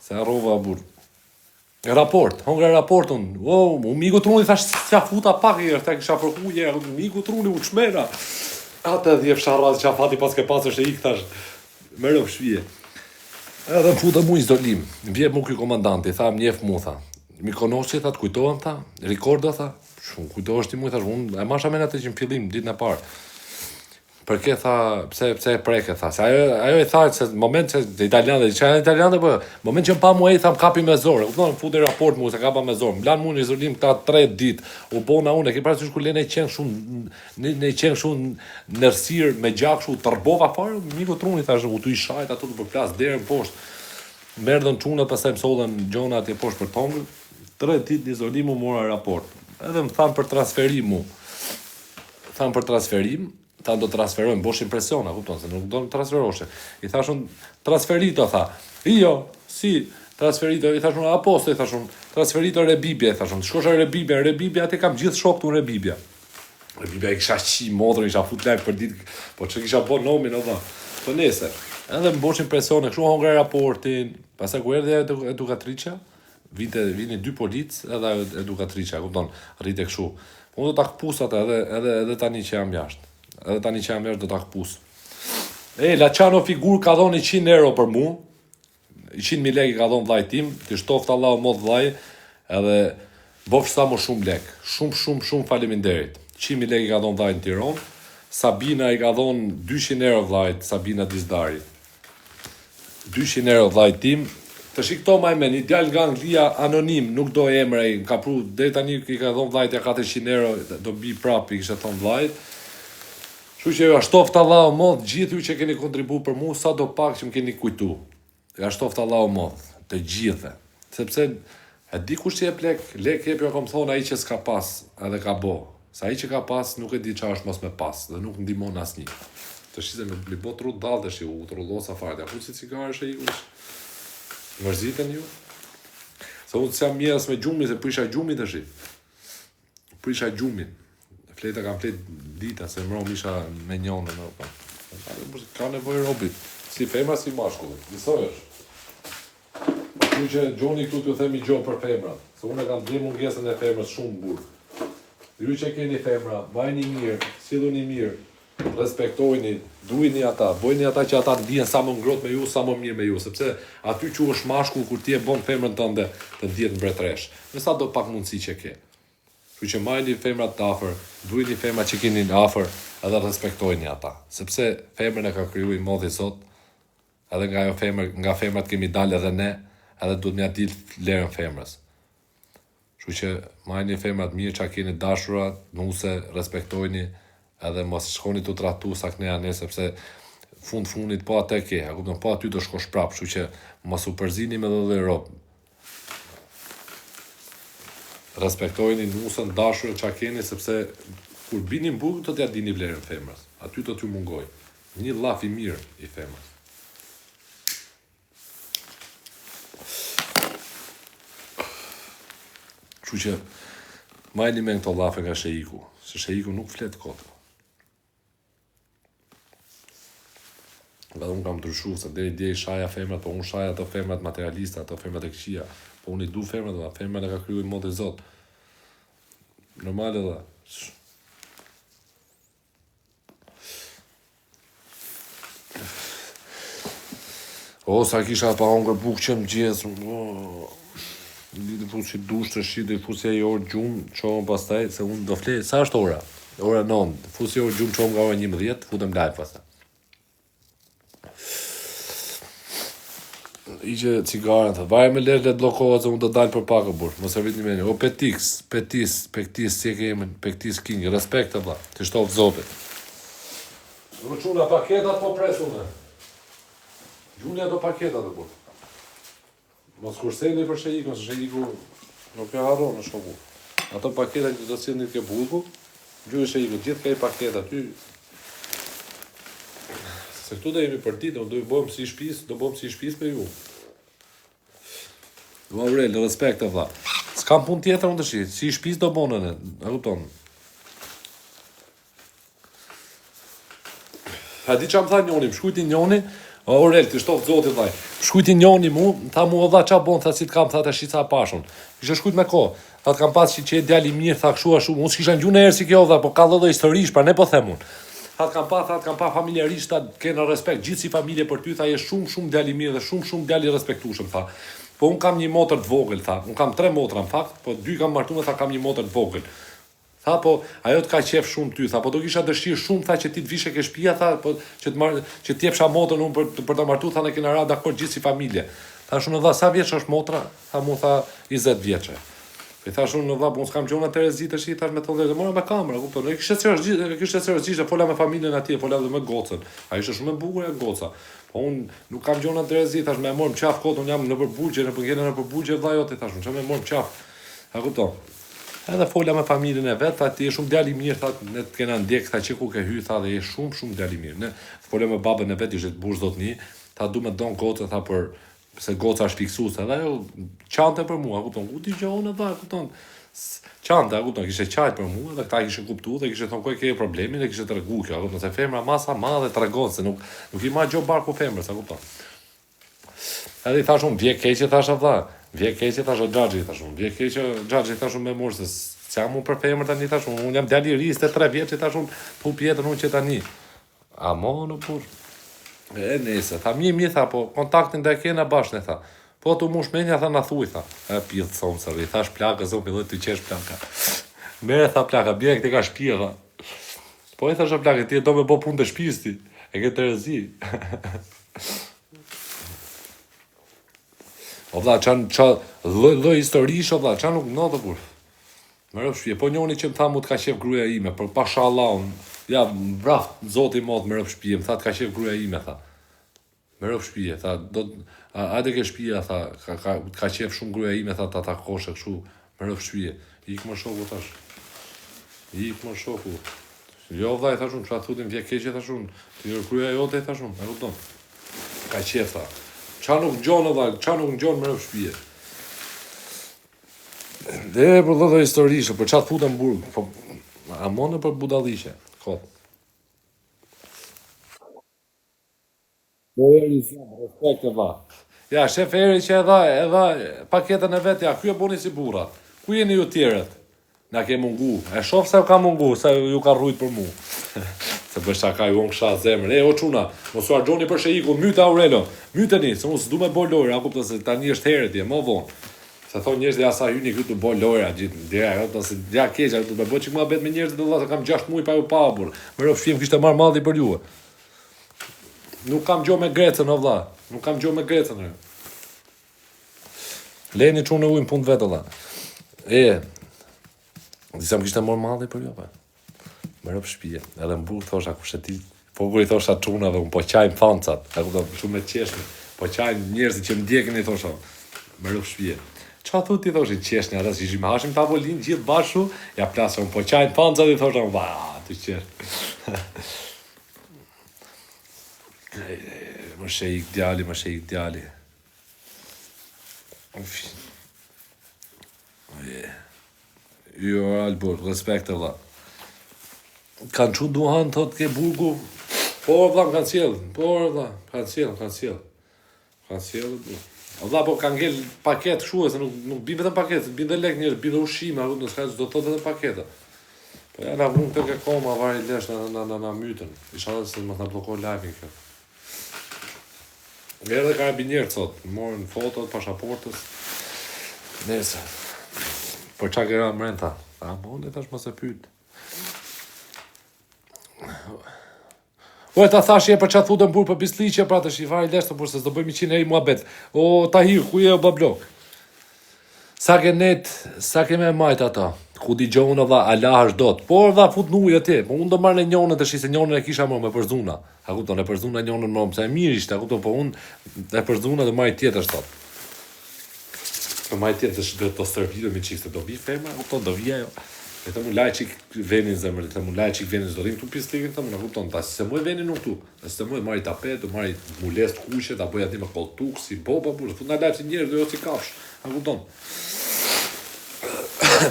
se arrova burë. Raport, onga raportun, u migu truni, thash, qa futa pak i ta kisha përhuje, migu truni, u qmera. Ate dhjef sharraz, qa fati pas ke pasë është e ik, thash, me rëf shvije. Edhe më futa mu izolim, vje mu këj komandanti, tha, më njef mu, tha. Mi konoshi, tha, të kujtohem, tha, rikordo, tha, shumë kujtohesh ti mu, thash, unë e masha mena të që në fillim, ditë në parë. Përke, tha, pse e preke, tha, se ajo e tha, se moment që italianët, që janë italianët, për, moment që më pa mu e i tha, më kapi me zorë, më futi raport mu, se kapa me zorë, më blanë mu në izolim këta 3 ditë, u bona unë, e ki parasysh ku lene i qenë shumë nërsirë, me gjak shumë, tërbova farë, miku truni, thash, u tu i shajt, ato të përplas, derën poshtë, merdën çunat, pastaj më sollën gjona atje poshtë për tongë, 3 ditë në izolim u mora raport. Edhe më thanë për transferim mu. Ta do transferojmë, bosh impresiona, kupton, se nuk do në transferoshe. I thashun, transferito, tha. Jo, si, transferito, i thashun, aposto, i thashun, transferito Rebibja, i thashun, shkosha Rebibja, ati kam gjithë shok të Rebibja. Rebibja i kisha qi modrën, isha fut live për ditë, po që kisha bo nomin, o dha. Po nese, edhe më bosh impresione, kështu hongre raportin, pastaj ku erdhe edukatricia, vini 2 policë edhe edukatricia, kupton, rrite kështu. Unë do ta këpus atë edhe tani që jam jashtë. Edhe tani që jam jashtë do ta këpus. Laçano figur ka dhoni 100 euro për mu, 100.000 lek i ka dhoni vllai tim, ti shtoft Allah o mod vllai, edhe bof sa më shumë lek. Shumë faleminderit. 100.000 lek i ka dhoni vllai në Tiranë. Sabina i ka dhoni 200 euro vllait, Sabina Dizdari. 200 euro vllai tim. Të shikto majmen, një djalë nga Anglia anonim, nuk do emra i, ka pru, dhe tani i ka dhoni vllait ja 400 euro, do bi prap i kishte thonë vllait. Kështu që ja shtoft Allah o modh, gjithë ju që keni kontribu për mu, sa do pak që më keni kujtu. Ja shtoft Allah o modh, të gjithë. Sepse, e di kush që jep lek jep jo kom thonë ai që s'ka pas, edhe ka bo. Sa ai që ka pas, nuk e di qa është mos me pas, dhe nuk ndimon asnjë. Të shise me li bo trut dalë, dhe shi u trullosa fare, ja ku si cigare shë i kush. Mërziten ju? Se unë s'jam mjes me gjumi, se prisha gjumi të shi. Prisha gjumin. Fleta kam flet dita, se mërëm isha me njone. Ka nevojë robi. Si femra, si mashkullit. Njësoj është. Kështu që gjoni këtu t'ju themi gjo për femrat. Se unë kam dhe mungesën e femrës shumë burë. Ju që keni femra, bajni mirë, silluni mirë, respektojni, duini ata, bojni ata që ata të dihen sa më ngrohtë me ju, sa më mirë me ju, sepse aty që është mashkull kur ti e bon femrën tënde të ndihet mbretëresh. Me sa do pak mundësi që ke. Kështu që majni femrat të afër, duini femrat që keni afër, edhe respektojni ata, sepse femrën e ka kriju i modhi Zot, edhe nga femrat kemi dalë edhe ne, edhe duhet m'ja dill lerën femrës. Kështu që majni femrat mirë që a keni dashura, nuse, respektojni, edhe mos shkoni të trahtu sakne anë, sepse fundit po atë ke, po aty do shkosh prap, kështu që mos u përzini me dhe rob. Respektojni nusën, dashurën që a keni, sepse kur bini në burg, do t'ja dini vlerën femrës. Aty do t'ju mungoj. Një llaf i mirë i femrës. Kështu që majni me këto llafe nga sheiku, se sheiku nuk flet kot. Dhe unë kam ndryshu, se deri dje i shaja femrat, po unë shaja ato femrat materialista, ato femrat e këqija. Po unë i du femrat, dhe femrat e ka kriju i modhi Zot. Normal edhe. O, sa kisha pa hongër bukë që më gjesë, Lidë fu që dush të shi, dhe fu si e orë gjumë, qohëm pastaj, se unë do flet, sa është ora? Ora 9, fu si orë gjumë, qohëm nga ora 11, futëm live pastaj. Iqe cigaren, thë, vaj me lërë le të blokohet, se unë do dalë për pak e burë, mos e vit një meni, o Pektis, si e kemen, Pektis King, respekt të bla, të shtovë Zotit. Ruquna paketat po presune, gjunja do paketat e burë. Mos kurseni për shejikun, se shejiku nuk e harron në shoku. Ato paketa që do të sillni ke burgu, gjujë shejiku, gjithë ka i paketa aty. Se këtu do jemi për ditë, do i bëjmë si shtëpis për ju. Do Aurel, respekt e vlla. S'kam punë tjetër unë të shi, si shtëpis do bonën, e kupton. Ha di çam tha njoni, më shkujti njoni. Aurel, të shtovë Zotit vaj. Shkujti njoni mu, tha mu o dha qa bon, tha si të kam, tha të shi ca pashun. Kështë shkujt me ko, tha të kam pas që e djali mirë, tha këshu ashtu, unë s'kisha në gjune erë si kjo dha, po ka dhe historisht, pra ne po themun. Tha të kam pa familjarisht, tha kena respekt, gjithë si familje për ty, tha je shumë djali mirë dhe shumë djali respektushëm, tha. Po unë kam një motër të vogël, tha, unë kam 3 motra në fakt, po 2 kam martuar, tha kam një motër të vogël. Tha, po, ajo të ka qef shumë ty, tha, po do kisha dëshirë shumë, tha, që ti të vishe ke shtëpia, tha, po, që t'jepsha motën unë për ta martu, tha, ne kena ra dakord gjithë si familje. Tha, shumë në dha, sa vjeç është motra? Tha, mu tha, 20 vjeçe. I tha, shumë në dha, po, unë s'kam gjona Terezi të shi, thash me thonë dhe, mora me kamera, kupton, e kishte seriozisht, fola me familjen atje, fola dhe me gocën. Ai ishte shumë e bukur e goca. Po unë nuk kam gjona Terezi, thash me morëm qaf kot, unë jam nëpër burgje, vlla jote, thash, unë me morëm qaf. A kupton? Edhe fola me familjen e vet, tha ti je shumë djalë i mirë, tha ne të kena ndjek, tha që ku ke hy, tha dhe je shumë djalë i mirë. Ne fola me babën e vet, ishte burrë zotni, tha du me don gocën, tha për se goca është fiksuese, edhe ajo çante për mua, kupton, ku ti gjonë dha, kupton. Çante, kupton, kishte çajt për mua, dhe këta kishin kuptuar dhe kishte thonë ku ke problemin, dhe kishte tregu kjo, kupton, se femra masa madhe tregon se nuk i ma gjo barku femrës, kupton. Edhe i thash unë vje keqe, thash vlla. Vje keqe, thash o Xhaxhi, thash unë. Vje keqe, Xhaxhi, thash unë me morë, se s'jam unë për femër tani, thash unë. Unë jam djali i ri, 3 vjeç, thash unë, pu pjetër unë që tani. A mo në pur. E nese, tha mi, tha, po kontaktin dhe kena bashkë, tha. Po të mush menja, tha, na thuj, tha. E pjithë thonë, sa, i thash plaka, zonë, pëllë të qesh plaka. Mere, tha plaka, bje këti ka shpia, tha. Po i thash plaka, ti e do me bo punë të shpis ti. E ke Terezi. O vlla, lë historish, o vlla, qa nuk në dhe kur. Më rëpshpje, po njoni që më tha mu të ka qef gruja ime, për pasha Allah, ja, vraft, zoti mod më rëpshpje, më tha të ka qef gruja ime, tha. Më rëpshpje, tha, ajde ke shpia, tha, ka qef shumë gruja ime, tha, ta takoshe, këshu, më rëpshpje. Ik më shoku, thash. Ik më shoku. Jo, vlla, i thashun, qa thutin vje keqe, thashun, të gruja jote, thashun, e kupton. Ka qef, tha. Qa nuk gjonë, dha, qa nuk gjonë më rëpshpije. Dhe për dhe historishe, për qatë futa në burg, po, a monë për budalishe, kot. Respekt e dha. Ja, shef Eri që edha paketën e vetë, ja, kjo e boni si burrat. Ku jeni ju tjerët? Na ke mungu. E shof se ka mungu, se ju ka rrujt për mu. Se bësh ka ju unë kësha zemër. O quna, mos u argjoni për sheiku, myte Aurelo. Myteni, se mos du me boj lojra, a kuptën se tani është heret je, më vonë. Se thonë njerëzit ja sa hyni këtu boj lojra, ja keqa, këtu me boj që mua bet me njerëzit dhe se kam 6 muaj pa ju pabur. Më rëf shfim kishte marrë malli për juve. Nuk kam gjo me Grecën, o vlla. Nuk kam gjo me Grecën. Leni çunë ujnë punë vetë, vlla. Disa më kishte marrë malli për juve. Më rëf shpije. Edhe më burë thosha kush e ti. Po kur i thosha çunave, unë po qajmë fancat. E kupton, shumë me qeshme. Po qajmë njerëzit që më ndjekin i thosha. Më rëf shpije. Qa thu ti thoshin qeshni, ata si ishim hashim tavolin gjithë bashu, ja plasë, unë po qajmë fancat i thosha, të qesh. Më shejk djali. Jo, Albur, respekt e vlla. Kanë që duhan, thot ke burgu. Por, vlla, më kanë sjell. Vlla, po kanë ngell paket kështu, se nuk bin vetëm paket, bin dhe lek njerë, bin dhe ushime, do të thot edhe paketa. Po ja, na vun këtë ke koma, vari lesh na mytën. Isha dhe se më të blokoj live-in kjo. Merë dhe karabinjerë, sot, morën fotot, pashaportës. Nese. Por qa kera mrenta? A, monde tash më se pyt. Ta thash je për qatë futën burë për bisliqe, pra të shifari leshtë, por se s'do bëjmë 100 eri mua bet. O, Tahir, ku je o bablok? Sa ke net, sa ke me majt ata? Ku di gjohën dha, Allah është dot. Por dha fut në ujë atje, po unë do marrë në njonën të shi, se njonën e kisha më me përzuna. A kupton, e përzuna njonën më, se e mirë ishte, a kupton, po unë e përzuna dhe marrë tjetër shtot. Po marrë tjetër dhe të stërvido me qikë, se do vi ferma, a kupton, do vi ajo. E të mu laj qik venin zemër, e të mu laj qik venin zdorim këtu pislikën të mu, në kupton, ta se mu e venin nuk tu, ta se mu e marri tapet, të marri mulest kuqe, ta bëj ati me koltuk, si boba, burë, të nga laj si njerë, dhe jo si kafsh, në kupton.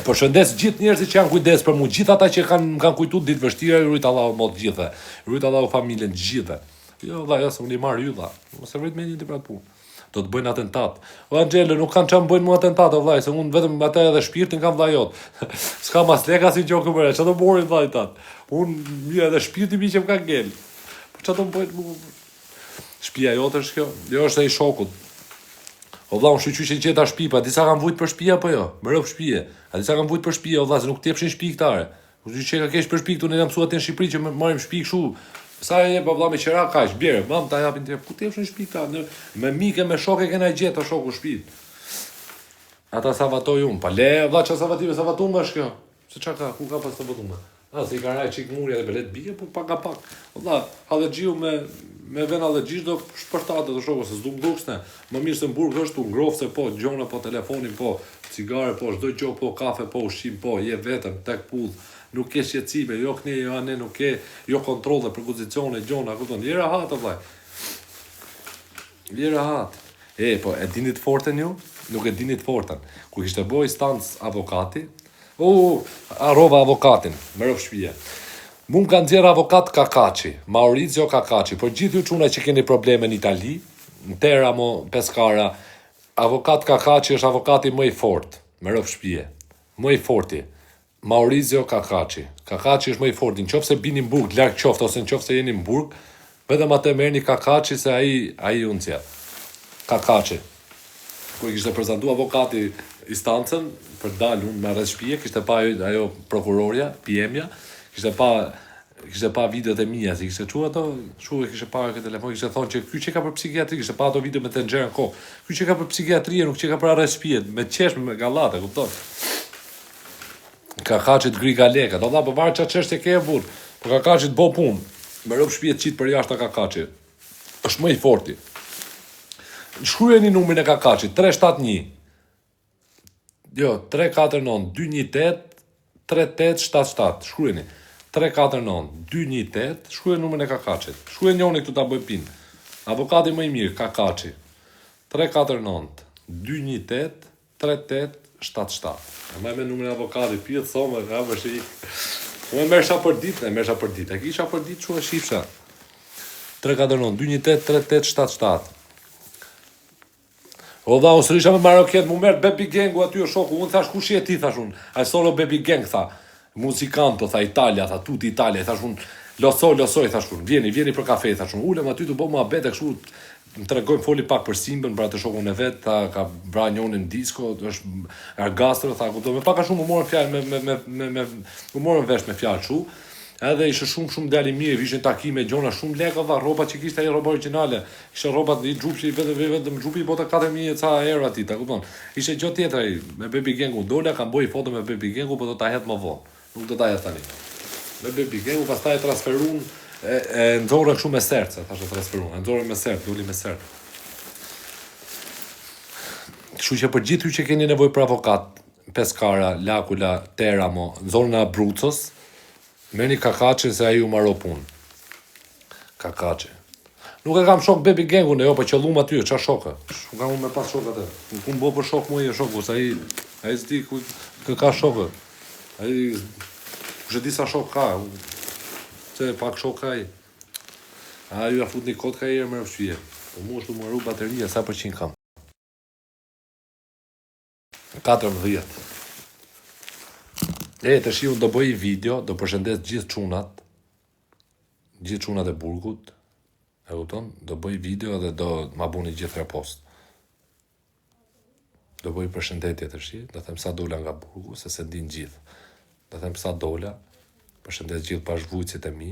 Po shëndes gjithë njerëzit që janë kujdes për mu, gjithë ata që kanë kujtu ditë vështira, rujt Allahu mod gjithë, rujt Allahu familjen gjithë. Jo, dha, ja, se unë i marrë ju, dha, mos e vrit me një të pratë punë. Do të bëjnë atentat. O Angelo, nuk kanë çam bëjnë mua atentat, o vllai, se unë vetëm atë edhe shpirtin kam vllajot. S'ka mas leka si gjokë bëre, çfarë do bëri vllai tat. Unë mirë edhe shpirti mi që më ka ngel. Po çfarë do bëjnë mua? Shtëpia jote është kjo? Jo, është ai shokut. O vlla, unë shqyqy që gjeta shtëpi, pa disa kanë vujt për shtëpi apo jo? Më rëf shtëpie. A disa kanë vujt për shtëpi, o vlla, se nuk t'jepshin shtëpi këtare. Kush që ka kesh për shtëpi këtu ne jam mësuar atë në Shqipëri që marrim shtëpi kështu. Sa e pa vlla me qera kaq, bjerë, mam ta japin ti. Ku ti jepshin shtëpi këta? Me mikë, me shokë kena gjetë shoku shtëpi. Ata savatoj unë, pa le, vlla çfarë savative, savatum është kjo. Se çka ka, ku ka pas savatum? Si ka raj çik muri edhe belet bie, po pak a pak. Valla, allergjiu me vën allergjish do shpërtatë të shoku se s'du mduksne. Më mirë se në burg është tu ngrofse po, gjona po, telefonin po, cigare po, çdo gjë po, kafe po, ushqim po, je vetëm tek pull. Nuk ke shqetësime, jo këne, jo anë, nuk ke, jo kontrole për pozicione, gjona, kupton, je rahat, vllai. Je rahat. Po, e dini të fortën ju? Nuk e dini të fortën. Kur kishte boj stancë avokati, arrova avokatin, më rëf shpije. Mu më kanë nxjerrë avokat Kakaçi, Maurizio Kakaçi, por gjithë ju çuna që keni probleme në Itali, në Teramo, Pescara, avokat Kakaçi është avokati më i fort, më rëf shpije. Më i forti. Maurizio Kakaçi. Kakaçi është më i forti. Nëse bini në burg, larg qoftë ose nëse jeni në burg, vetëm atë merrni Kakaçi se ai unë sjell. Kakaçi. Kur kishte prezantuar avokati instancën për dalë unë me rreth shtëpie, kishte pa ajo prokuroria, PM-ja, kishte pa videot e mia, si kishte çu ato, çu e kishte pa këtë telefon, kishte thonë që ky që ka për psikiatri, kishte pa ato video me të nxjerrën kohë. Ky që ka për psikiatri, nuk që ka për rreth shtëpie, me qeshme, me gallate, kupton? Kakaçit griga leka, do dha po varet çfarë çështje ke burr. Po Kakaçit bo punë. Me rrop shtëpi çit për jashtë Kakaçit. Është më i forti. Shkruajeni numrin e Kakaçit 371. Jo, 349 218 3877. Shkruajeni. 349 218, shkruajeni numrin e Kakaçit. Shkruajeni njëri këtu ta bëj pin. Avokati më i mirë Kakaçi. 349 218 38 877. Më me numrin e avokatit, pyet thonë, ka vështirë. Unë merrsha për ditë, E kisha për ditë çu e shifsha. 349 218 3877. O dha usrisha me maroket, mu merr Baby Gangu aty o shoku. Unë thash kush je ti thash unë. Ai solo Baby Gang tha. Muzikanto tha Italia, tha tutti Italia, thash unë. Losoj thash unë. Vjeni për kafe thash unë. Ulem aty të bëj muhabet kështu. Më tregojmë foli pak për Simbën, për atë shokun e vet, tha ka bra njonin disko, është ergastër, tha kuptoj. Me pak a shumë më morën fjalë më morën vesh me fjalë kështu. Edhe ishte shumë dali mirë, ishin takime gjona shumë lekë, dha rroba që kishte ai rroba origjinale. Ishte rroba i xhupshi vetëm xhupi bota 4000 ca euro aty, ta kupton. Ishte gjë tjetër ai, me Baby Gangu dola, kam bëj foto me Baby Gangu, po do ta hedh më vonë. Nuk do ta hedh tani. Me Baby Gangu pastaj e transferuan e nxorra kështu me sert, thashë transferuan. E nxorra me sert, doli me sert. Kështu që për gjithë ju që keni nevojë për avokat, Pescara, Lakula, Teramo, zonën e Abruzos, merrni Kakaçin se ai ju maro punë. Kakaçi. Nuk e kam shok Baby Gangun, jo, po qëllum aty, çfarë shokë? Nuk kam unë me pas shok atë. Nuk kum bë për shok mua e shoku, se ai s'di ku ka shokë. Ai kush e di sa shok ka. Se pak shok ka ai. Ai ju afut një kod ka herë më rrëshie. Po mua është numëru bateria sa përqind kam. 14. Të shi unë do bëj video, do përshëndes gjithë çunat e burgut, e kupton? Do bëj video dhe do ma buni gjithë repost. Do bëj përshëndetje të shi, do them sa dola nga burgu, se se din gjithë. Do them sa dola, përshëndes gjithë bashkëvujtësit e mi,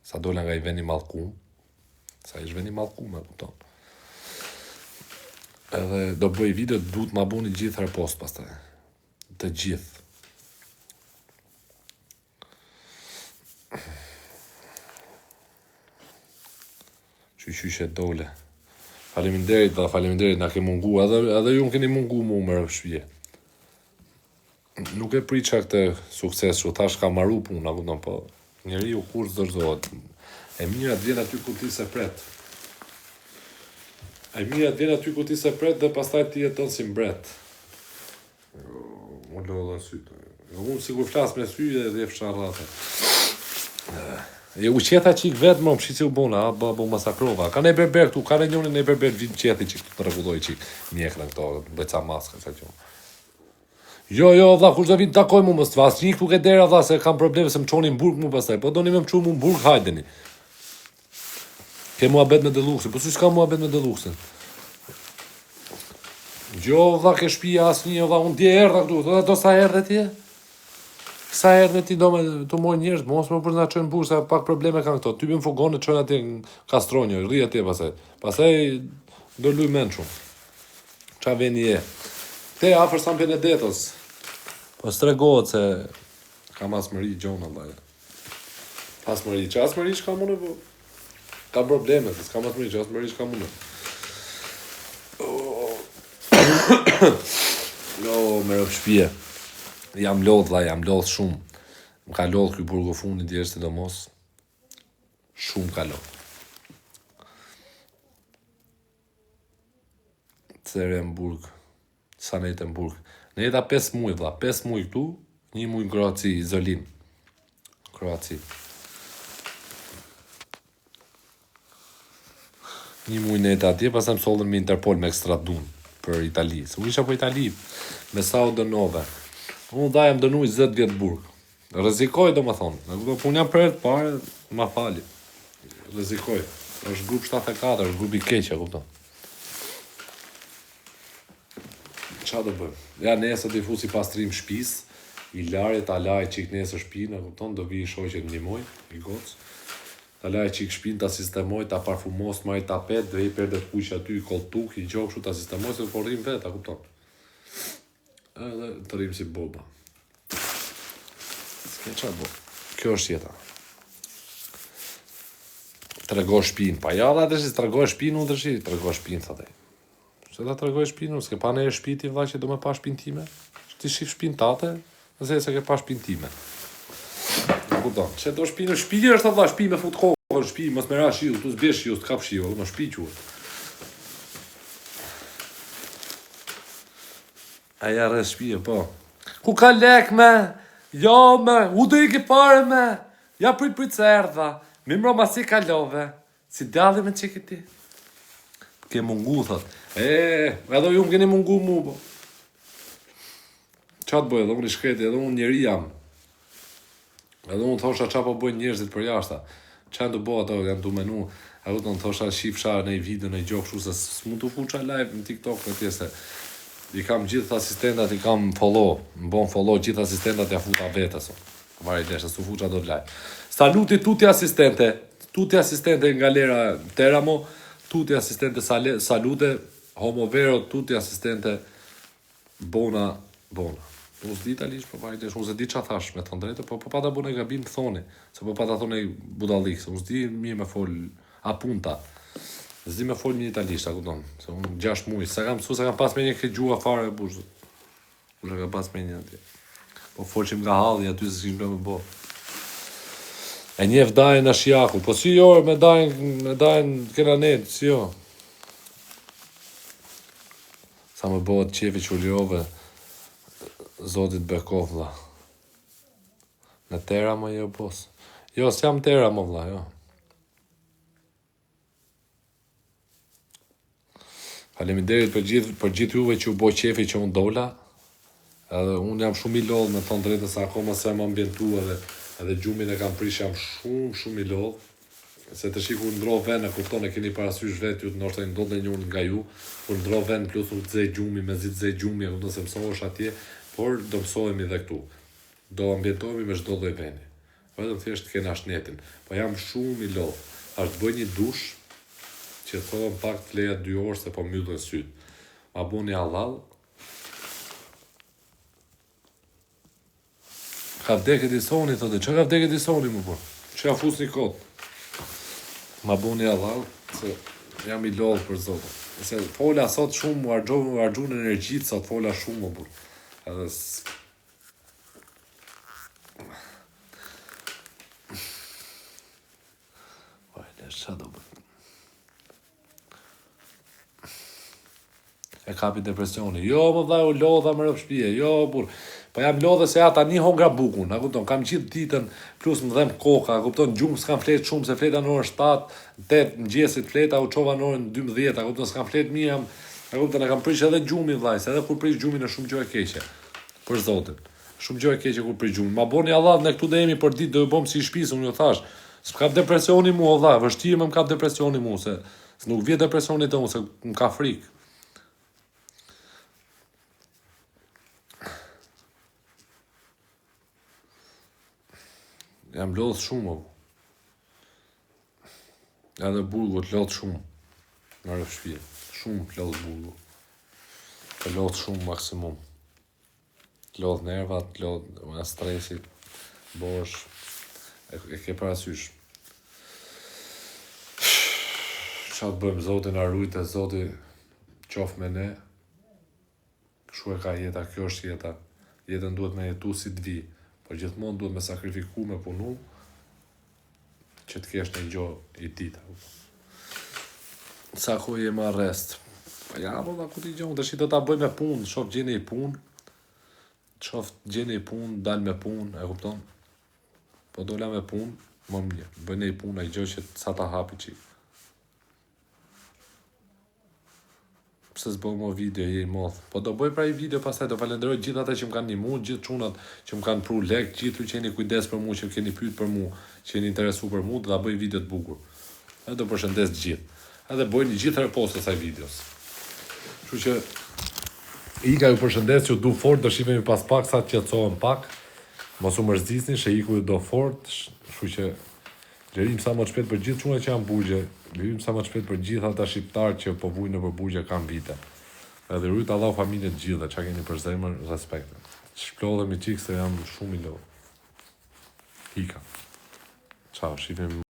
sa dola nga i veni Mallkum, sa ish veni Mallkum, e kupton? Edhe do bëj video, duhet ma buni gjithë repost pastaj. Të gjithë. Qyqysh e dole. Faleminderit, na ke mungu, edhe ju më keni mungu mu më rëshpje. Nuk e priqa këtë sukses, që thash ka maru puna, po njeri ju kur zdërzohet. E mirat vjen aty ku ti se pret. Dhe pastaj ti jeton si mbret. Më lodha sytë. Unë sigur flas me sy dhe fsharrate. U qetha qik vetë më shi si u bona, bo masakrova. Ka ne berber këtu, ka ne njënin ne berber vim qethi që këtu të regulloj qik mjekra këto, bëjca maska, sa që. Jo, vlla, kur do vit takoj mu mos vas, një këtu ke dera vlla, se kam probleme se më çonin burg mu pastaj, po doni me më çu mu burg, hajdeni. Ke muhabet me Deluxin, po si s'ka muhabet me Deluxin? Jo, vlla, ke shtëpia asnjë, vlla, unë dje erdha këtu, do sa erdhe ti? Sa erdhe ti do me të moj njerëz, mos më për nga qënë burë, se pak probleme kanë këto. Ty bim fogone të qënë ati në Kastronjë, rri ati e pasaj. Pasaj do luj men shumë. Qa veni e? Te afer San Benedetos. Po stregohet se kam asmëri gjona, Allah. Asmëri, që asmëri që ka mune, po ka probleme, se s'kam asmëri, që asmëri që ka mune. Jo, me rëpë shpje. Jam lodh shumë. Më ka lodh këj burgo fundi djerës të do mos. Shumë ka lodh. Cere në burg. Sa nejtë në burg. Nejta 5 muj, vla. 5 muj këtu, 1 muj në Kroaci, Zolin. Kroaci. 1 muj nejta atje, pas e më sollën me Interpol me Ekstradun për Itali. Se u isha për Itali, me Saudo Nove. Unë dha jam dënuj 10 vjetë burg. Rezikoj do më thonë. Po unë jam për e të pare, ma fali. Rezikoj. është grup 74, është grup i keqe, kupton. Qa do bëjmë? Ja, nesër të i fusi pastrim shpis, i larit, ta laj qik nesër shpina, kupton, do vi i shoqet një moj, i gocë. Ta laj qik shpin, ta sistemoj, ta parfumos, maj tapet, dhe i perdet kuq aty, i koltuk, i gjokshu, ta sistemoj, se po rrim veta, kupton. Edhe të rrim si boba. S'ke qa bo. Kjo është jeta. Të rego shpin, pa ja dhe adreshi, të rego shpin, unë dërshi, të rego shpin, thate. Se da të rego shpin, unë s'ke pa ne e shpiti, vla që do me pa shpin time. Ti shif shpin tate, nëse se ke pa shpin time. Kupton, që do shpin, shpiti është vla, shpi me fut kohë, shpi, mos me ra shiu, tu s'besh shiu, t'kap shiu, në shpi quhet. Aja rrës shpije, po. Ku ka lek me? Jo me, u do i ke fare me. Ja prit se erdha. Mimro ma si kalove. Si dalli me qiki ti. Ke mungu, thot. Edhe ju më keni mungu mu, po. Qa të bëj, edhe unë i shkreti, edhe unë njeri jam. Edhe unë thosha qa po bëjnë njerëzit për jashta. Qa në të bëj ato, janë të menu. A u të në thosha shifësha në i video, në i gjokë shu, se s'mu të fuqa live në TikTok në tjese. I kam gjithë asistentat, i kam follow, më bon follow gjithë asistentat, ja futa vetës. Vari deshe, su fuqa do t'laj. Saluti tutti asistente nga lera Teramo, tutti asistente salute, homo vero, tutti asistente bona. Unë s'di italisht, po vari deshe, unë se di qa thash me të ndrejtë, po pa ta bune gabim të thoni, se po pa ta thone budalik, se unë s'di mirë me fol apunta. Zdi me fol një italisht, a kupton, se unë 6 muaj, se kam pas me një këtë gjua fare e bushtë. Unë kam pas me një atje. Po folqim nga halli, aty se s'kim me bo. E njef dajnë në shjaku, po si jo, me dajnë kena net, si jo. Sa me bëhet qefi që u liove, zotit Bekov, vlla. Në tera më jo, pos. Jo, s'jam tera më, vlla, jo. Faleminderit për gjithë juve që u bo qefi që unë dola. Edhe unë jam shumë i lodhë me thonë drejtë se akoma se jam ambientu edhe gjumin e kam prish jam shumë i lodhë. Se të shiku ndro ven e kupton e keni parasysh vetë ju të nështë e ndodhe njërën nga ju. Kur ndro ven plus u të zej gjumi, me zi të zej gjumi, e kupton se mësohesh atje, por do mësohemi dhe këtu. Do ambientohemi me shdo dhe veni. Vetëm thjesht kena shnetin. Po jam shumë i lodhë. Ashtë bëj një dush, që thonë pak të leja 2 orë se po myllën sytë. Ma bu një halal. Ka vdeket i soni, thote. Që ka vdeket i soni, më por? Që ka fus një kotë. Ma bu një halal, se jam i lodhë për zotë. Se fola sot shumë, mu argju në energjitë, sot fola shumë, më por. Edhe Vajle, qa do bërë? E kapi depresioni. Jo, më dha u lodha më rëpë shpije. Jo, bur. Po jam lodhe se ata një hongra bukun. A kupton, kam gjithë ditën, plus më dhem koka. A kupton, gjumë s'kam fletë shumë, se fleta në orën 7, 8, në gjesit fleta, u qova në orën 12. A kupton, s'kam fletë mi jam. A kupton, e kam prish edhe gjumin, vlaj. Se edhe kur prish gjumin e shumë gjë e keqe. Për zotin. Shumë gjë e keqe kur prish gjumin. Ma boni Allah, ne këtu dhe jemi për ditë, do e bom si shpisë, unë ju thash. S'kap depresioni mu, vlla, vështirë më kap depresioni mu, se nuk vjet depresioni të unë, se më ka frikë. Jam lodh shumë, edhe burgut lodh shumë, në rëf shpje, shumë lodh burgu, të lodh shumë maksimum, lodh nervat, lodh stresi, bosh, e ke parasysh. Qa të bëjmë, zotin arrujt e zotin qof me ne, këshu e ka jeta, kjo është jeta, jetën duhet me jetu si të vi, por gjithmonë duhet me sakrifiku, me punu, që të kesh një gjo i dita. Sa ku jem arrest? Ja, po da ku t'i gjohë, të shi do t'a bëj me punë, shof gjeni i punë, dal me punë, e kupton? Po dola me punë, më mirë, bëjnë i punë, e gjo që sa ta hapi qi. Pse s'bëj mo video, je i modh. Po do bëj pra i video, pastaj do falenderoj gjithë ata që më kanë ndihmuar, gjithë çunat që më kanë pru lek, gjithë që keni kujdes për mua, që keni pyet për mua, që jeni interesuar për mua, do ta bëj video të bukur. Edhe do përshëndes gjithë. Edhe bëjnë gjithë repost të kësaj videos. Kështu që ika ju përshëndes, ju du fort, do shihemi pas pak sa të qetësohem pak. Mos u mërzisni, që iku ju do fort, kështu që lirim sa më shpejt për gjithë çunat që janë burgje, lirim sa më shpejt për gjithë ata shqiptarë që po vujnë nëpër burgje kanë vite. Edhe rrit Allahu familjet gjithë, çka keni për zemër, respekt. Shplodhemi çik se jam shumë i lodh. Ika. Ciao, shihemi